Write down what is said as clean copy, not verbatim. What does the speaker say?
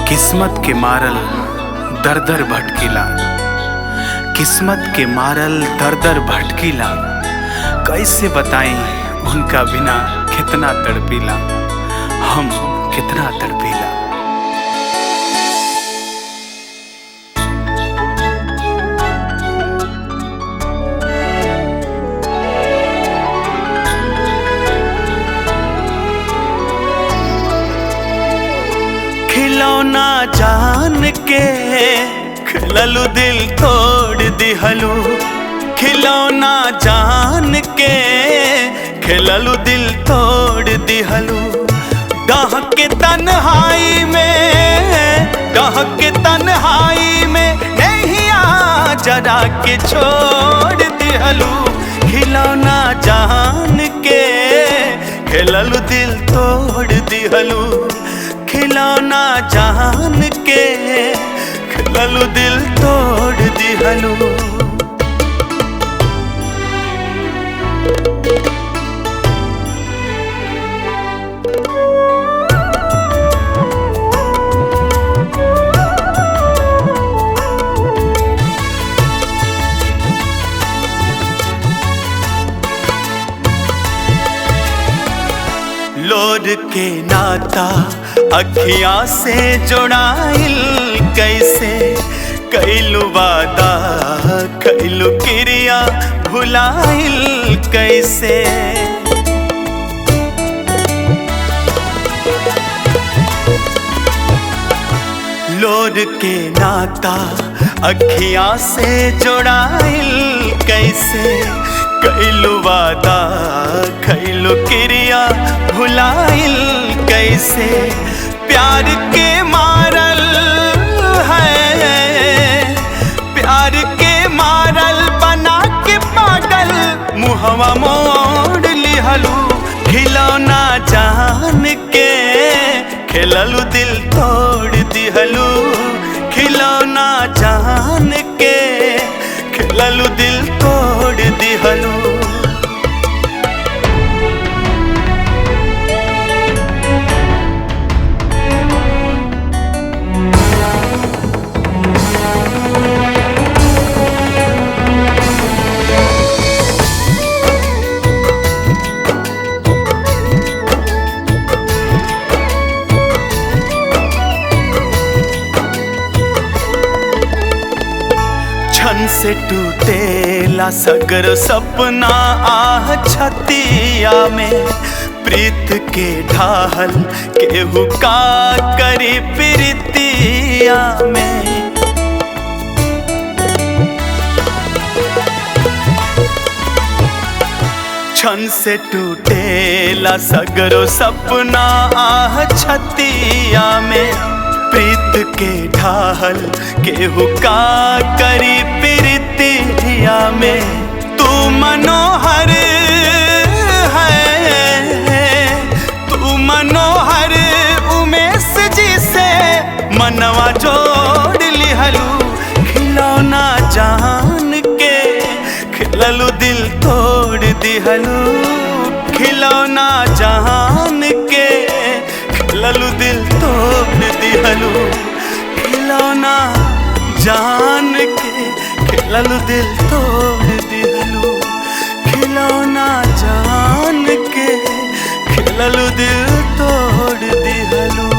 किस्मत के मारल दर दर भटकीला, किस्मत के मारल दर दर भटकीला। कैसे बताएं उनका बिना कितना तड़पीला, हम कितना तड़पीला। खिलौना जान के खिललू दिल तोड़ दिहलू, खिलौना जान के खिललू दिल तोड़ दिहलू। दहके तन्हाई में, दहके तन्हाई में नैया जरा के छोड़ दिहलू। खिलौना जान के खिललू दिल तोड़ दिहलू, खिलौना जान के खिललू दिल तोड़ दिहलू। लोर के नाता अखियाँ से जुड़ाइल कैसे, कैलू वादा कैलू क्रिया भुलाइल कैसे। लोर के नाता अखियाँ से जुड़ाइल कैसे, कैलू वादा कैलू क्रिया भुलाइल कैसे। प्यार के मारल है, प्यार के मारल बना के पागल मुहवा मोड़ लिहलू। खिलौना जान के खिललू दिल तोड़ दिहलू, खिलौना जान के खिललू दिल तोड़ दिहलू। छन से टूटेला सगर सपना आह छतिया में, प्रीत के ढाहल केहू का करी प्रीतिया में। छन से टूटेला सगरो सपना आह छतिया में, प्रीत के ढाहल केहू का करी प्रीतिया में। तू मनोहर है, तू मनोहर उमेश जी से मनवा जोड़ लिहलू। खिलौना जान के खिललू दिल तोड़ दिहलू, खिलौना जान के खिललू दिल तोड़ दिहलू। खिलौना जान के खिललू दिल तोड़ दिहलू, खिलौना जान के खिललू दिल तोड़ दिहलू।